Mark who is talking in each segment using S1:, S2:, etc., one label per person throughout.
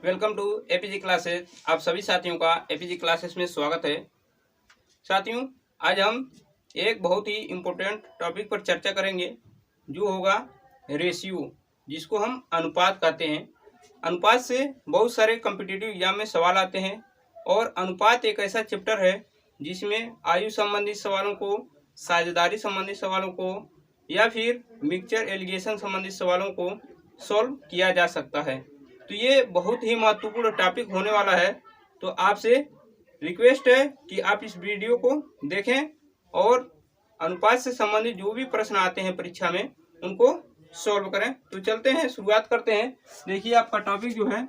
S1: Welcome to APG classes. आप सभी साथियों का एपीजी क्लासेस में स्वागत है। साथियों, आज हम एक बहुत ही इम्पोर्टेंट टॉपिक पर चर्चा करेंगे जो होगा रेशियो, जिसको हम अनुपात कहते हैं। अनुपात से बहुत सारे कॉम्पिटिटिव एग्जाम में सवाल आते हैं और अनुपात एक ऐसा चैप्टर है जिसमें आयु संबंधी सवालों को, साझेदारी संबंधी सवालों को या फिर मिक्सचर एलिगेशन संबंधी सवालों को सॉल्व किया जा सकता है। तो ये बहुत ही महत्वपूर्ण टॉपिक होने वाला है। तो आपसे रिक्वेस्ट है कि आप इस वीडियो को देखें और अनुपात से संबंधित जो भी प्रश्न आते हैं परीक्षा में उनको सॉल्व करें। तो चलते हैं, शुरुआत करते हैं। देखिए, आपका टॉपिक जो है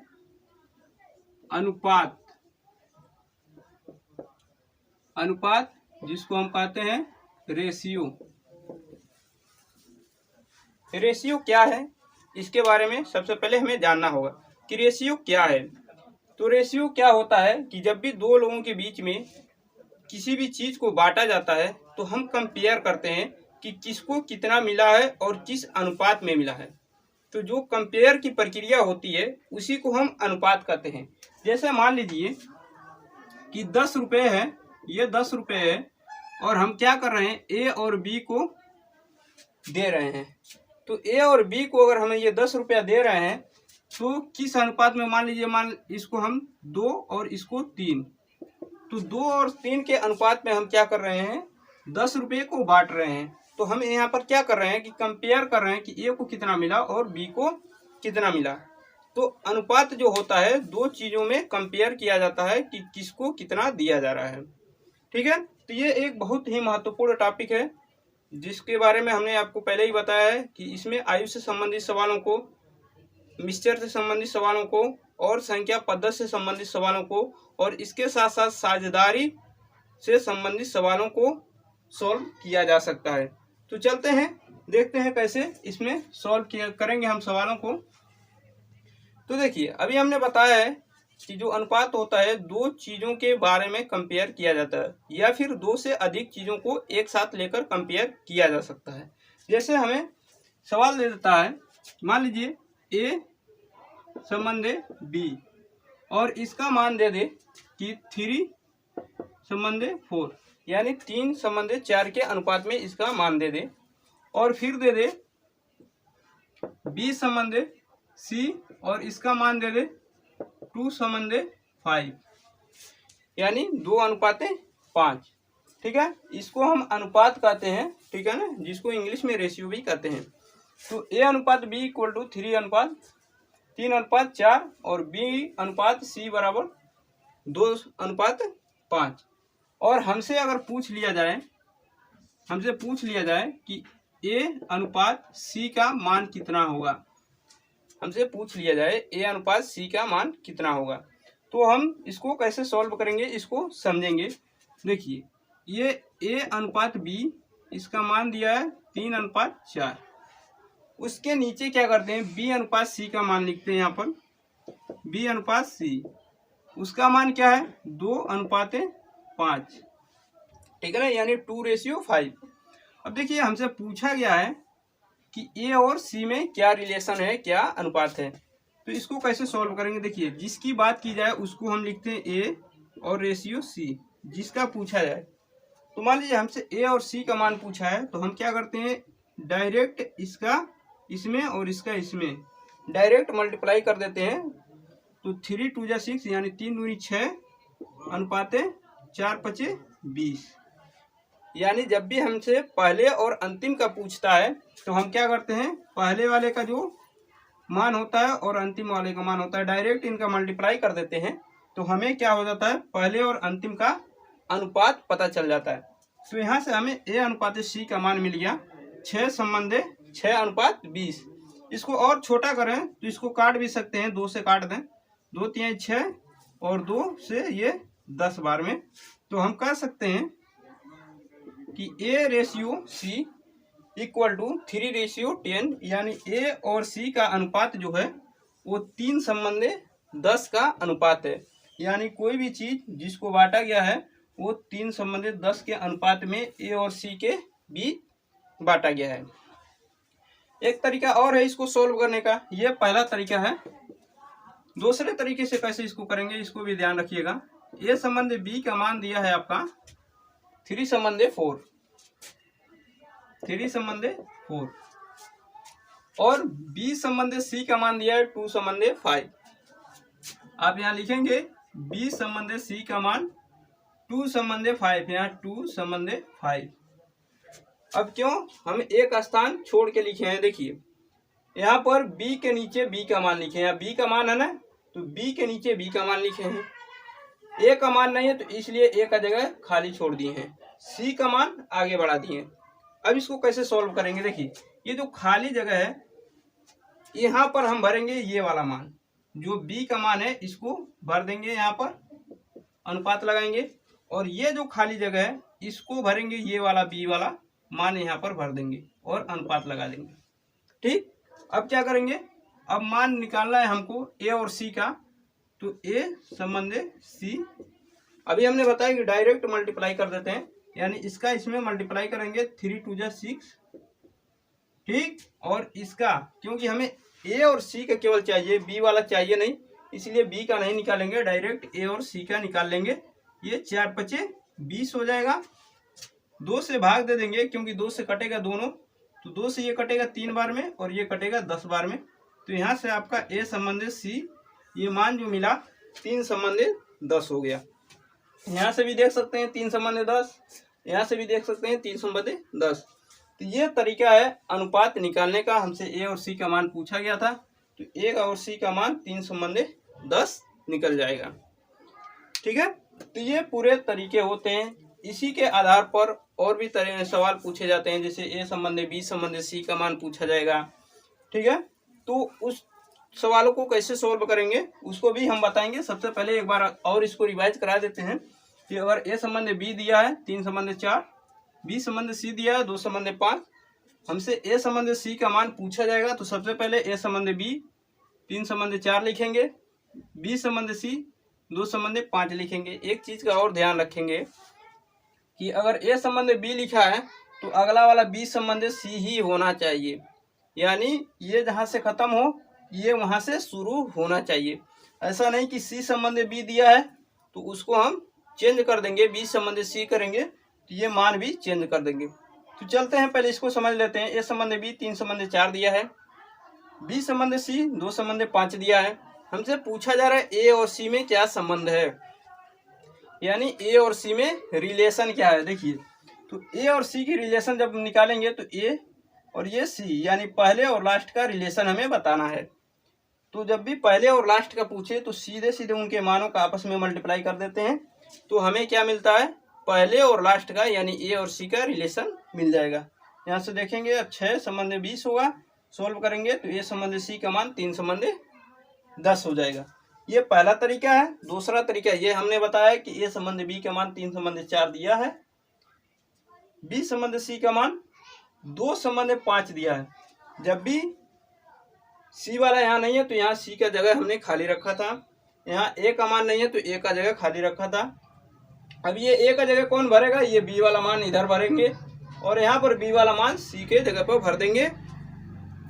S1: अनुपात। अनुपात जिसको हम कहते हैं रेशियो। रेशियो क्या है, इसके बारे में सबसे पहले हमें जानना होगा कि रेशियो क्या है। तो रेशियो क्या होता है कि जब भी दो लोगों के बीच में किसी भी चीज को बांटा जाता है तो हम कंपेयर करते हैं कि किसको कितना मिला है और किस अनुपात में मिला है। तो जो कंपेयर की प्रक्रिया होती है उसी को हम अनुपात कहते हैं। जैसे मान लीजिए कि 10 रुपये है, ये 10 रुपये है और हम क्या कर रहे हैं, ए और बी को दे रहे हैं। तो ए और बी को अगर हमें ये 10 रुपया दे रहे हैं तो किस अनुपात में, मान लीजिए इसको हम 2 और इसको 3, तो 2 और 3 के अनुपात में हम क्या कर रहे हैं, 10 रुपये को बांट रहे हैं। तो हम यहाँ पर क्या कर रहे हैं कि कंपेयर कर रहे हैं कि ए को कितना मिला और बी को कितना मिला। तो अनुपात जो होता है दो चीजों में कंपेयर किया जाता है कि किसको कितना दिया जा रहा है। ठीक है, तो ये एक बहुत ही महत्वपूर्ण टॉपिक है जिसके बारे में हमने आपको पहले ही बताया है कि इसमें आयु से संबंधित सवालों को, मिक्सचर से संबंधित सवालों को और संख्या पद्धति से संबंधित सवालों को और इसके साथ साथ साझेदारी से संबंधित सवालों को सॉल्व किया जा सकता है। तो चलते हैं, देखते हैं कैसे इसमें सॉल्व करेंगे हम सवालों को। तो देखिए, अभी हमने बताया है कि जो अनुपात होता है दो चीजों के बारे में कंपेयर किया जाता है या फिर दो से अधिक चीजों को एक साथ लेकर कंपेयर किया जा सकता है। जैसे हमें सवाल दे देता है, मान लीजिए ए संबंधे बी और इसका मान दे दे कि 3 संबंधे 4, यानी 3 संबंधे 4 के अनुपात में इसका मान दे दे। और फिर दे दे बी संबंधे सी और इसका मान दे दे 2 संबंधे 5, यानी 2 अनुपाते 5। ठीक है, इसको हम अनुपात कहते हैं। ठीक है ना, जिसको इंग्लिश में रेशियो भी कहते हैं। तो ए अनुपात बी इक्वल टू 3 अनुपात 3 अनुपात 4 और बी अनुपात सी बराबर 2 अनुपात 5। और हमसे अगर पूछ लिया जाए कि ए अनुपात सी का मान कितना होगा, हमसे पूछ लिया जाए ए अनुपात सी का मान कितना होगा, तो हम इसको कैसे सॉल्व करेंगे, इसको समझेंगे। देखिए, ये ए अनुपात बी, इसका मान दिया है 3 अनुपात 4। उसके नीचे क्या करते हैं, बी अनुपात सी का मान लिखते हैं। यहाँ पर बी अनुपात सी, उसका मान क्या है, 2 अनुपात 5। ठीक है ना, यानी 2:5। अब देखिए, हमसे पूछा गया है कि ए और सी में क्या रिलेशन है, क्या अनुपात है। तो इसको कैसे सॉल्व करेंगे। देखिए, जिसकी बात की जाए उसको हम लिखते हैं ए और रेशियो सी, जिसका पूछा जाए। तो मान लीजिए हमसे ए और सी का मान पूछा है तो हम क्या करते हैं, डायरेक्ट इसका इसमें और इसका इसमें डायरेक्ट मल्टीप्लाई कर देते हैं। तो 3 2 जा 6, यानी 3 दूनी 6 अनुपात 4 5 20। यानी जब भी हमसे पहले और अंतिम का पूछता है तो हम क्या करते हैं, पहले वाले का जो मान होता है और अंतिम वाले का मान होता है, डायरेक्ट इनका मल्टीप्लाई कर देते हैं। तो हमें क्या हो जाता है, पहले और अंतिम का अनुपात पता चल जाता है। तो यहाँ से हमें ए अनुपात सी का मान मिल गया 6 संबंधे 6 अनुपात 20। इसको और छोटा करें तो इसको काट भी सकते हैं, 2 से काट दें, 2 3 6 और 2 से ये 10 बार में। तो हम कह सकते हैं कि A ratio C equal to 3:10, यानी ए और सी का अनुपात जो है वो 3 संबंधे 10 का अनुपात है। यानी कोई भी चीज जिसको बांटा गया है वो 3 संबंधे 10 के अनुपात में ए और सी के बीच बांटा गया है। एक तरीका और है इसको सोल्व करने का, ये पहला तरीका है। दूसरे तरीके से कैसे इसको करेंगे, इसको भी ध्यान रखिएगा। ए संबंध बी का मान दिया है आपका 3 संबंध 4, 3 संबंध 4, और बी संबंध सी का मान दिया है 2 संबंध 5। आप यहाँ लिखेंगे बी संबंध सी का मान 2 संबंध 5, यहाँ 2 संबंध 5। अब क्यों हम एक स्थान छोड़ के लिखे हैं, देखिए यहाँ पर b के नीचे b का मान लिखे हैं, यहाँ b का मान है ना, तो b के नीचे b का मान लिखे हैं। a का मान नहीं है तो इसलिए a का जगह खाली छोड़ दिए हैं, c का मान आगे बढ़ा दिए हैं। अब इसको कैसे सॉल्व करेंगे, देखिए ये जो खाली जगह है यहाँ पर हम भरेंगे ये वाला मान, जो b का मान है इसको भर देंगे, यहाँ पर अनुपात लगाएंगे, और ये जो खाली जगह है इसको भरेंगे, ये वाला b वाला मान यहाँ पर भर देंगे और अनुपात लगा देंगे। ठीक, अब क्या करेंगे, अब मान निकालना है हमको ए और सी का, तो ए संबंध सी, अभी हमने बताया कि डायरेक्ट मल्टीप्लाई कर देते हैं, यानी इसका इसमें मल्टीप्लाई करेंगे 3 2 जा 6। ठीक, और इसका क्योंकि हमें ए और सी का केवल चाहिए, बी वाला चाहिए नहीं, इसलिए बी का नहीं निकालेंगे, डायरेक्ट ए और सी का निकाल लेंगे। ये 4 5 20 हो जाएगा, 2 से भाग दे देंगे क्योंकि 2 से कटेगा दोनों, तो 2 से ये कटेगा 3 बार में और ये कटेगा 10 बार में, तो यहाँ से आपका ए संबंध सी ये मान जो मिला 3 संबंध 10 हो गया। यहाँ से भी देख सकते हैं 3 संबंध 10, यहाँ से भी देख सकते हैं 3 संबंध 10। तो ये तरीका है अनुपात निकालने का। हमसे ए और सी का मान पूछा गया था, तो ए और सी का मान 3 संबंध 10 निकल जाएगा। ठीक है, तो ये पूरे तरीके होते हैं। इसी के आधार पर और भी तरह सवाल पूछे जाते हैं, जैसे ए संबंध बी संबंध सी का मान पूछा जाएगा। ठीक है, तो उस सवालों को कैसे सॉल्व करेंगे उसको भी हम बताएंगे। सबसे पहले एक बार और इसको रिवाइज करा देते हैं कि अगर ए संबंध बी दिया है 3 संबंध 4, बी संबंध सी दिया है 2 संबंध 5, हमसे ए संबंध सी का मान पूछा जाएगा, तो सबसे पहले ए संबंध बी 3 संबंध 4 लिखेंगे, बी संबंध सी 2 संबंध 5 लिखेंगे। एक चीज का और ध्यान रखेंगे कि अगर ए संबंध बी लिखा है तो अगला वाला बी संबंध सी ही होना चाहिए, यानी ये जहाँ से खत्म हो ये वहाँ से शुरू होना चाहिए। ऐसा नहीं कि सी संबंध बी दिया है तो उसको हम चेंज कर देंगे, बी संबंध सी करेंगे तो ये मान भी चेंज कर देंगे। तो चलते हैं पहले इसको समझ लेते हैं। ए संबंध बी 3 संबंध 4 दिया है, बी संबंध सी 2 संबंध 5 दिया है। हमसे पूछा जा रहा है ए और सी में क्या संबंध है, यानी ए और सी में रिलेशन क्या है। देखिए, तो ए और सी की रिलेशन जब निकालेंगे तो ए और ये सी यानी पहले और लास्ट का रिलेशन हमें बताना है। तो जब भी पहले और लास्ट का पूछे तो सीधे सीधे उनके मानों का आपस में मल्टीप्लाई कर देते हैं, तो हमें क्या मिलता है, पहले और लास्ट का यानी ए और सी का रिलेशन मिल जाएगा। यहाँ से देखेंगे अब 6 संबंध 20 होगा, सोल्व करेंगे तो ए संबंध सी का मान 3 संबंध 10 हो जाएगा। ये पहला तरीका है। दूसरा तरीका ये हमने बताया कि ए संबंध बी का मान 3 संबंध 4 दिया है, बी संबंध सी का मान 2 संबंध 5 दिया है। जब भी सी वाला यहाँ नहीं है तो यहाँ सी का जगह हमने खाली रखा था, यहाँ ए का मान नहीं है तो ए का जगह खाली रखा था। अब ये ए का जगह कौन भरेगा, ये बी वाला मान इधर भरेंगे और यहाँ पर बी वाला मान सी के जगह पर भर देंगे,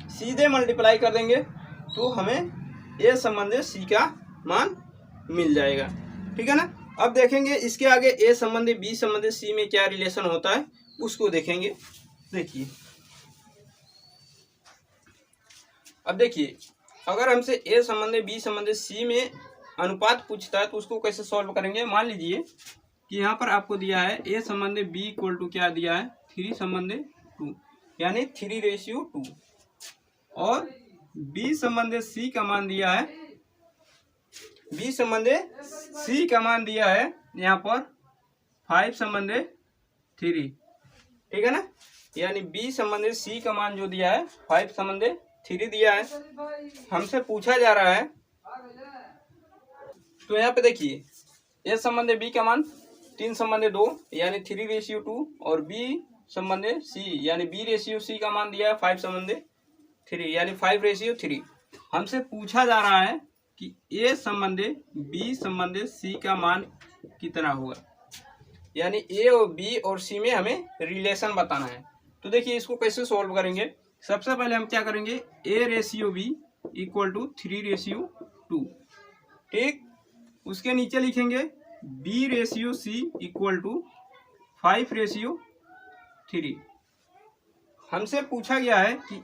S1: सीधे मल्टीप्लाई कर देंगे तो हमें ए संबंध सी का मान मिल जाएगा। ठीक है ना। अब देखेंगे इसके आगे ए संबंध बी संबंध सी में क्या रिलेशन होता है उसको देखेंगे। देखिए, अब देखिए अगर हमसे ए संबंध बी संबंध सी में अनुपात पूछता है तो उसको कैसे सॉल्व करेंगे। मान लीजिए कि यहाँ पर आपको दिया है ए संबंध बी इक्वल टू क्या दिया है 3 संबंध 2 यानी 3:2 और बी संबंध सी का मान दिया है, बी संबंध सी का मान दिया है यहाँ पर 5 संबंध 3। ठीक है ना, यानी बी संबंध सी का मान जो दिया है 5 संबंध 3 दिया है। हमसे पूछा जा रहा है तो यहाँ पे देखिए ए संबंध बी का मान 3 संबंध 2 यानी 3:2 और बी संबंध सी यानी b/c का मान दिया है 5 संबंध 3 यानी 5:3। हमसे पूछा जा रहा है कि ए संबंध बी संबंध सी का मान कितना होगा, यानी ए और बी और सी में हमें रिलेशन बताना है। तो देखिए इसको कैसे सॉल्व करेंगे। सबसे पहले हम क्या करेंगे, a/b इक्वल टू 3:2 ठीक। उसके नीचे लिखेंगे B/C इक्वल टू 5/3। हमसे पूछा गया है कि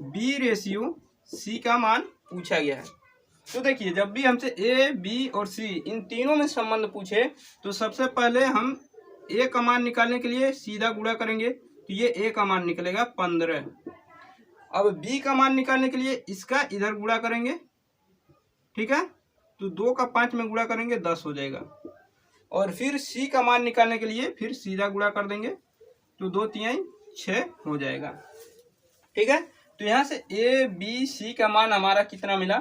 S1: A/B/C का मान पूछा गया है। तो देखिए, जब भी हमसे A, B और C इन तीनों में संबंध पूछे तो सबसे पहले हम A का मान निकालने के लिए सीधा गुणा करेंगे, तो ये A का मान निकलेगा 15। अब B का मान निकालने के लिए इसका इधर गुणा करेंगे, ठीक है, तो 2 का 5 में गुणा करेंगे 10 हो जाएगा। और फिर C का मान निकालने के लिए फिर सीधा गुणा कर देंगे, तो 2 3 6 हो जाएगा, ठीक है। तो यहाँ से A, B, C का मान हमारा कितना मिला,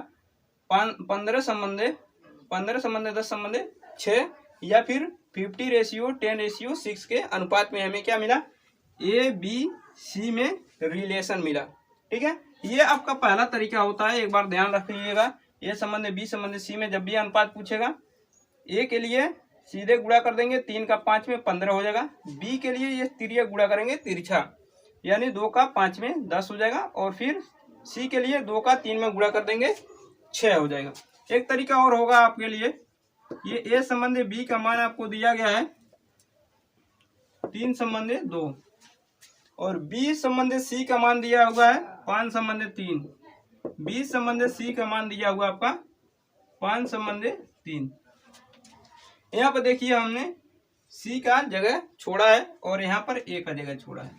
S1: 15 संबंधे 10 संबंधे 6, या फिर 50/10/6 के अनुपात में हमें क्या मिला, A, B, C में रिलेशन मिला, ठीक है। ये आपका पहला तरीका होता है, एक बार ध्यान रख लीजिएगा। A संबंध B संबंध C में जब भी अनुपात पूछेगा, A के लिए सीधे गुणा कर देंगे, 3 का 5 में 15 हो जाएगा। B के लिए ये तिर्यक गुणा करेंगे तिरछा, यानी 2 का 5 में 10 हो जाएगा। और फिर C के लिए 2 का 3 में गुणा कर देंगे 6 हो जाएगा। एक तरीका और होगा आपके लिए, ये A संबंध B का मान आपको दिया गया है 3 संबंध 2, और B संबंध C का मान दिया हुआ है 5 संबंध 3। B संबंध C का मान दिया हुआ आपका 5 संबंध 3। यहाँ पर देखिए, हमने C का जगह छोड़ा है और यहाँ पर A का जगह छोड़ा है।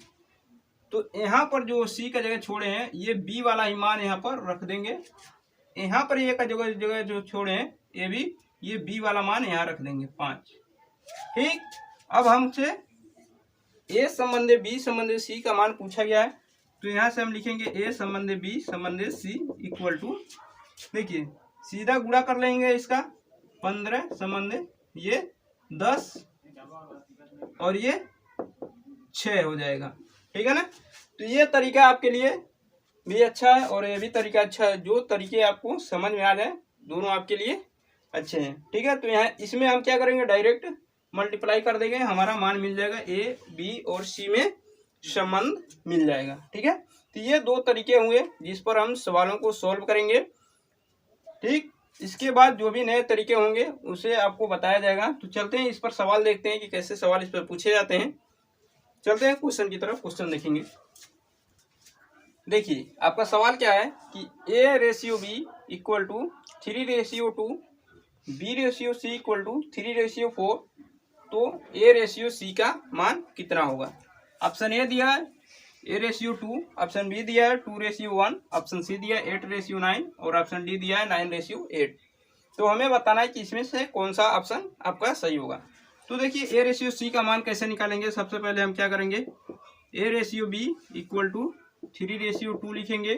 S1: तो यहाँ पर जो C का जगह छोड़े हैं, ये B वाला ही मान यहाँ पर रख देंगे। यहाँ पर A का जगह जो छोड़े हैं ये भी, ये B वाला मान यहाँ रख देंगे 5, ठीक। अब हमसे A संबंध B संबंध C का मान पूछा गया है, तो यहाँ से हम लिखेंगे A संबंध B संबंध C इक्वल टू, देखिए सीधा गुणा कर लेंगे इसका, 15 संबंध ये 10 और ये 6 हो जाएगा, ठीक है ना। तो ये तरीका आपके लिए भी अच्छा है और ये भी तरीका अच्छा है। जो तरीके आपको समझ में आ जाए दोनों आपके लिए अच्छे हैं, ठीक है। तो यहाँ इसमें हम क्या करेंगे, डायरेक्ट मल्टीप्लाई कर देंगे, हमारा मान मिल जाएगा। A, B और C में संबंध मिल जाएगा, ठीक है। तो ये 2 तरीके हुए जिस पर हम सवालों को सॉल्व करेंगे, ठीक। इसके बाद जो भी नए तरीके होंगे उसे आपको बताया जाएगा। तो चलते हैं इस पर सवाल देखते हैं कि कैसे सवाल इस पर पूछे जाते हैं। चलते हैं क्वेश्चन की तरफ, क्वेश्चन देखेंगे। देखिए आपका सवाल क्या है कि A/B equal to 3/2, B/C equal to 3/4, तो A/C का मान कितना होगा। ऑप्शन ए दिया है A/2, ऑप्शन बी दिया है 2/1, ऑप्शन सी दिया है 8/9 और ऑप्शन डी दिया है 9/8। तो हमें बताना है कि इसमें से कौन सा ऑप्शन आपका सही होगा। तो देखिए A/C का मान कैसे निकालेंगे। सबसे पहले हम क्या करेंगे, A/B इक्वल टू 3/2 लिखेंगे,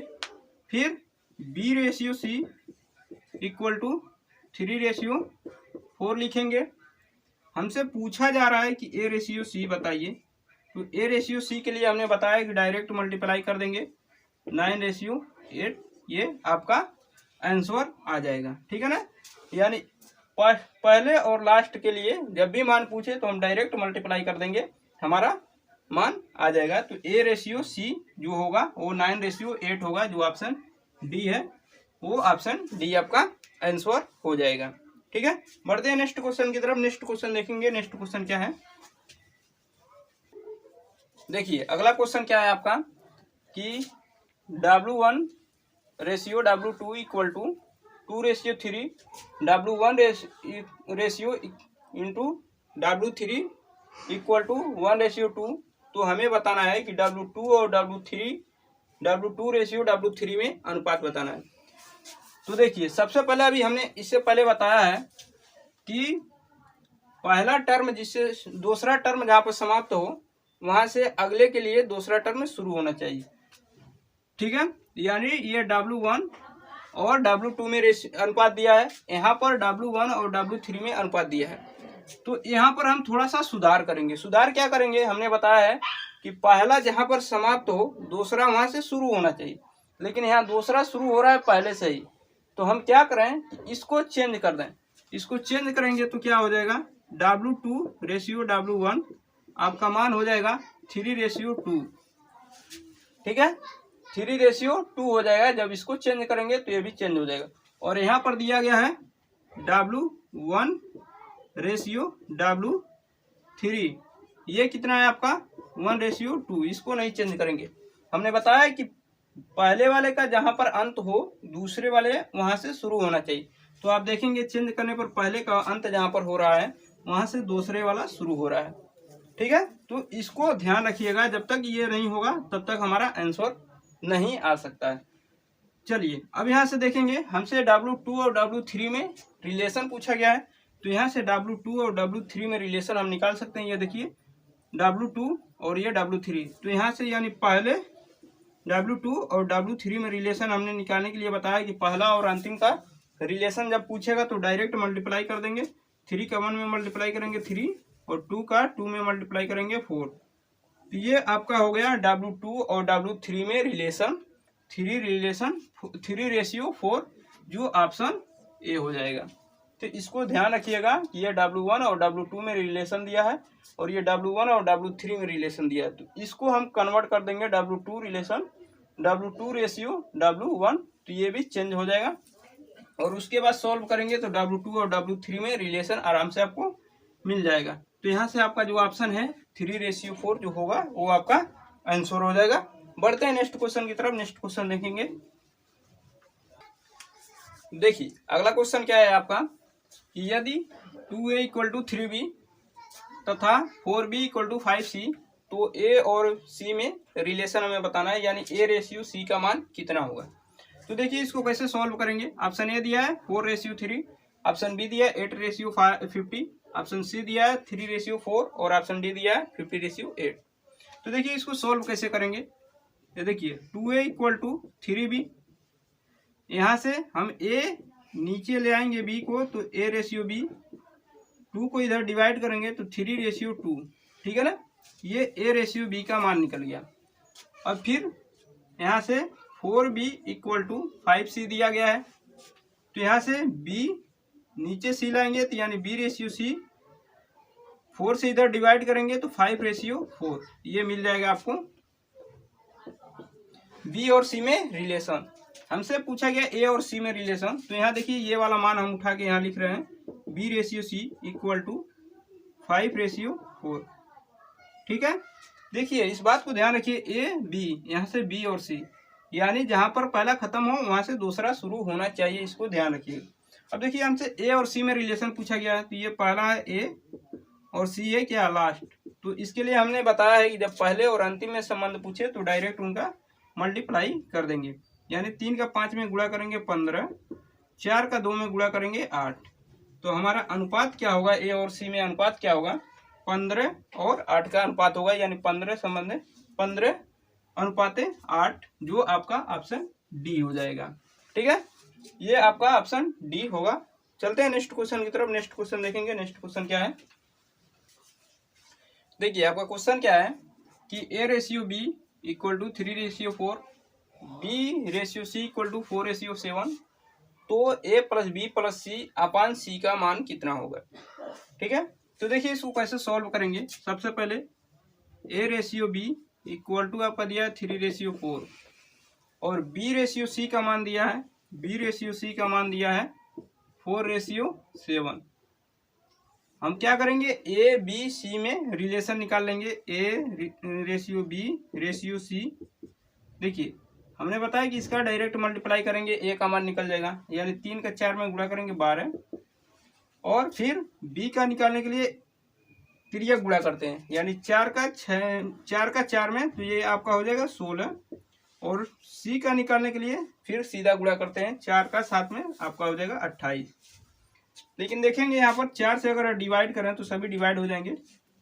S1: फिर B/C इक्वल टू 3/4 लिखेंगे। हमसे पूछा जा रहा है कि A/C बताइए, तो A/C के लिए हमने बताया कि डायरेक्ट मल्टीप्लाई कर देंगे 9/8, ये आपका आंसर आ जाएगा, ठीक है ना। यानी पहले और लास्ट के लिए जब भी मान पूछे तो हम डायरेक्ट मल्टीप्लाई कर देंगे, हमारा मान आ जाएगा। तो A/C जो होगा वो 9/8 होगा, जो ऑप्शन डी है वो ऑप्शन डी आपका आंसर हो जाएगा, ठीक है। बढ़ते हैं नेक्स्ट क्वेश्चन की तरफ। नेक्स्ट क्वेश्चन देखेंगे। नेक्स्ट क्वेश्चन क्या है, देखिए अगला क्वेश्चन क्या है आपका कि W1/W2 equal to 2/3, W1/into W3 equal to 1/2। तो हमें बताना है कि W2 और W2/W3 में अनुपात बताना है। तो देखिए सबसे पहले अभी हमने इससे पहले बताया है कि पहला टर्म जिससे दूसरा टर्म जहाँ पर समाप्त हो वहां से अगले के लिए दूसरा टर्म शुरू होना चाहिए, ठीक है। यानी ये W1 और W2 में अनुपात दिया है, यहाँ पर W1 और W3 में अनुपात दिया है। तो यहाँ पर हम थोड़ा सा सुधार करेंगे। सुधार क्या करेंगे, हमने बताया है कि पहला जहाँ पर समाप्त हो दूसरा वहां से शुरू होना चाहिए, लेकिन यहाँ दूसरा शुरू हो रहा है पहले से ही। तो हम क्या करें, इसको चेंज कर दें। इसको चेंज करेंगे तो क्या हो जाएगा, W2/W1 आपका मान हो जाएगा 3/2, ठीक है। 3/2 हो जाएगा। जब इसको चेंज करेंगे तो ये भी चेंज हो जाएगा। और यहाँ पर दिया गया है W1:W3। ये कितना है आपका 1:2। इसको नहीं चेंज करेंगे। हमने बताया कि पहले वाले का जहां पर अंत हो दूसरे वाले वहां से शुरू होना चाहिए। तो आप देखेंगे चेंज करने पर पहले का अंत जहां पर हो रहा है वहां से दूसरे वाला शुरू हो रहा है। ठीक है, तो इसको ध्यान रखिएगा। जब तक ये नहीं होगा तब तक हमारा आंसर नहीं आ सकता है। चलिए अब यहाँ से देखेंगे, हमसे W2 और W3 में रिलेशन पूछा गया है। तो यहाँ से W2 और W3 में रिलेशन हम निकाल सकते हैं। ये देखिए W2 और ये W3। तो यहाँ से यानी पहले W2 और W3 में रिलेशन हमने निकालने के लिए बताया कि पहला और अंतिम का रिलेशन जब पूछेगा तो डायरेक्ट मल्टीप्लाई कर देंगे। 3 का 1 में मल्टीप्लाई करेंगे 3 और 2 का 2 में मल्टीप्लाई करेंगे 4। तो ये आपका हो गया W2 और W3 में रिलेशन 3:4, जो ऑप्शन ए हो जाएगा। तो इसको ध्यान रखिएगा कि ये W1 और W2 में रिलेशन दिया है और ये W1 और W3 में रिलेशन दिया है। तो इसको हम कन्वर्ट कर देंगे W2 रिलेशन W1। तो ये भी चेंज हो जाएगा और उसके बाद सॉल्व करेंगे तो W2 और W3 में रिलेशन आराम से आपको मिल जाएगा। तो यहाँ से आपका जो ऑप्शन है 3:4 जो होगा वो आपका आंसर हो जाएगा। बढ़ते हैं नेक्स्ट क्वेश्चन की तरफ। नेक्स्ट क्वेश्चन देखेंगे। देखिए अगला क्वेश्चन क्या है आपका कि यदि 2a = 3b तथा 4b = 5c तो a और c में रिलेशन हमें बताना है, यानी a:c का मान कितना होगा। तो देखिए इसको कैसे सॉल्व करेंगे। ऑप्शन ए दिया है 4:3, ऑप्शन बी दिया है 8:50, ऑप्शन सी दिया है 3:4 और ऑप्शन डी दिया है 50:8। तो देखिए इसको सॉल्व कैसे करेंगे। ये देखिए 2a = 3b, यहाँ से हम a नीचे ले आएंगे b को तो a:b, 2 को इधर डिवाइड करेंगे तो 3:2। ठीक है ना, ये a:b का मान निकल गया। अब फिर यहाँ से 4b = 5c दिया गया है। तो यहाँ से b नीचे c लाएंगे तो यानी b:c, 4 से इधर डिवाइड करेंगे तो 5:4। ये मिल जाएगा आपको b और c में रिलेशन। हमसे पूछा गया a और c में रिलेशन। तो यहाँ देखिए ये वाला मान हम उठा के यहाँ लिख रहे हैं b:c = 5:4। ठीक है, देखिए इस बात को ध्यान रखिए a b, यहाँ से b और c, यानी जहां पर पहला खत्म हो वहां से दूसरा शुरू होना चाहिए। इसको ध्यान रखिए। अब देखिए हमसे a और c में रिलेशन पूछा गया है। तो ये पहला है a और c है क्या लास्ट। तो इसके लिए हमने बताया है कि जब पहले और अंतिम में संबंध पूछे तो डायरेक्ट उनका मल्टीप्लाई कर देंगे। यानी 3 का 5 में गुणा करेंगे 15, 4 का 2 में गुणा करेंगे 8। तो हमारा अनुपात क्या होगा, a और c में अनुपात क्या होगा, 15 और 8 का अनुपात होगा। यानी 15:8, जो आपका ऑप्शन डी हो जाएगा। ठीक है, ये आपका ऑप्शन डी होगा। चलते हैं नेक्स्ट क्वेश्चन की तरफ। नेक्स्ट क्वेश्चन देखेंगे। नेक्स्ट क्वेश्चन क्या है, देखिए आपका क्वेश्चन क्या है कि a:b = 3:4, b:c = 4:7 तो a + b + c/c का मान कितना होगा। ठीक है, तो देखिए इसको कैसे सॉल्व करेंगे। सबसे पहले a:b = आपका दिया है 3:4 और b:c का मान दिया है, b:c का मान दिया है 4:7। हम क्या करेंगे, a b c में रिलेशन निकाल लेंगे। a:b:c। देखिए हमने बताया कि इसका डायरेक्ट मल्टीप्लाई करेंगे, a का मान निकल जाएगा। यानी 3 का 4 में गुणा करेंगे 12 और फिर b का निकालने के लिए तिर्यक गुणा करते हैं। यानी 4 का 4 में तो ये आपका हो जाएगा 16 और c का निकालने के लिए फिर सीधा गुणा करते हैं। 4 का 7 में आपका हो जाएगा 28। लेकिन देखेंगे यहाँ पर 4 से अगर डिवाइड करें तो सभी डिवाइड हो जाएंगे।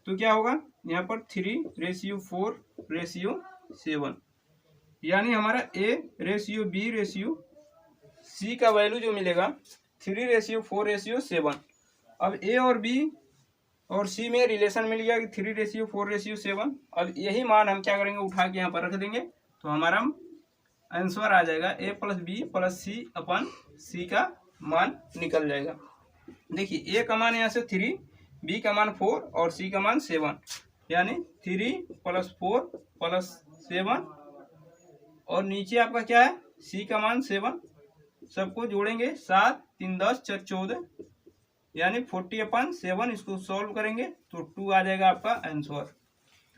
S1: तो क्या होगा यहाँ पर 3:4:7, यानी हमारा a:b:c का वैल्यू जो मिलेगा 3:4:7। अब a और b और c में रिलेशन मिल गया कि 3:4:7। अब यही मान हम क्या करेंगे, उठा के यहाँ पर रख देंगे तो हमारा आंसर आ जाएगा a + b + c/c का मान निकल जाएगा। देखिए a का मान यहाँ से 3, b का मान 4 और c का मान 7, यानी 3 + 4 + 7 और नीचे आपका क्या है c का मान 7। सबको जोड़ेंगे 7 3 10 4 14 यानी 40/7। इसको सॉल्व करेंगे तो 2 आ जाएगा आपका आंसर।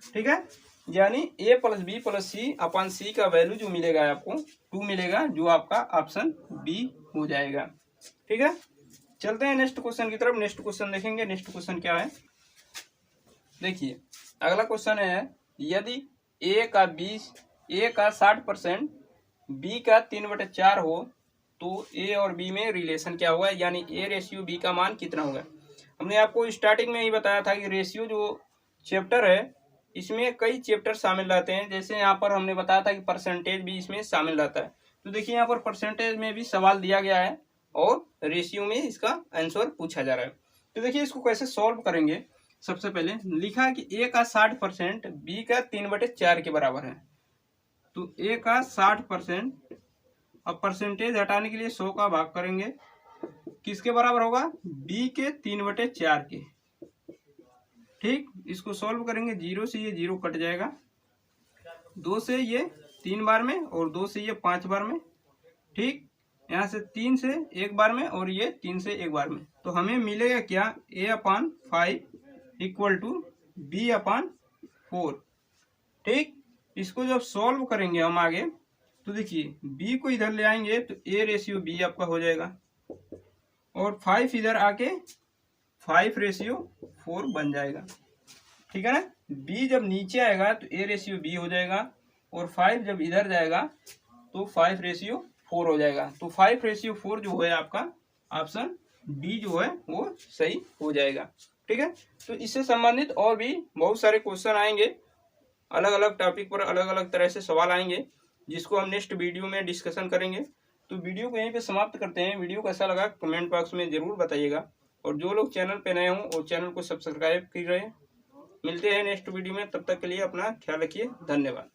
S1: ठीक है, यानी a + b + c/c का वैल्यू जो मिलेगा आपको 2 मिलेगा, जो आपका ऑप्शन बी हो जाएगा। ठीक है, चलते हैं नेक्स्ट क्वेश्चन की तरफ। नेक्स्ट क्वेश्चन देखेंगे। नेक्स्ट क्वेश्चन क्या है, देखिए अगला क्वेश्चन है, यदि a का 60% b का 3/4 हो तो a और b में रिलेशन क्या होगा, यानी a रेशियो b का मान कितना होगा। हमने आपको स्टार्टिंग में ही बताया था कि रेशियो जो चैप्टर है इसमें कई चैप्टर शामिल रहते हैं। जैसे यहाँ पर हमने बताया था कि परसेंटेज भी इसमें शामिल रहता है। तो देखिए यहाँ पर परसेंटेज में भी सवाल दिया गया है और रेशियो में इसका आंसर पूछा जा रहा है। तो देखिए इसको कैसे सॉल्व करेंगे। सबसे पहले लिखा कि a का 60% b का 3/4 के बराबर है। तो a का 60%, अब परसेंटेज हटाने के लिए 100 का भाग करेंगे, किसके बराबर होगा, b के 3/4 के। ठीक, इसको सॉल्व करेंगे, 0 से ये 0 कट जाएगा, 2 से ये 3 बार में और 2 से ये 5 बार में। ठीक, यहाँ से 3 से 1 बार में और ये 3 से 1 बार में। तो हमें मिलेगा क्या, a/5 = b/4। ठीक, इसको जब सॉल्व करेंगे हम आगे तो देखिए b को इधर ले आएंगे तो a रेशियो b आपका हो जाएगा और 5 इधर आके 5 रेशियो 4 बन जाएगा। ठीक है ना, b जब नीचे आएगा तो a रेशियो b हो जाएगा और 5 जब इधर जाएगा तो 5 रेशियो 4 हो जाएगा। तो 5 रेशियो 4 जो है आपका ऑप्शन डी जो है वो सही हो जाएगा। ठीक है, तो इससे संबंधित और भी बहुत सारे क्वेश्चन आएंगे, अलग अलग टॉपिक पर अलग अलग तरह से सवाल आएंगे, जिसको हम नेक्स्ट वीडियो में डिस्कशन करेंगे। तो वीडियो को यहीं पे समाप्त करते हैं। वीडियो कैसा लगा कमेंट बॉक्स में जरूर बताइएगा और जो लोग चैनल पे नए हों वो चैनल को सब्सक्राइब कर रहे हैं। मिलते हैं नेक्स्ट वीडियो में, तब तक के लिए अपना ख्याल रखिए। धन्यवाद।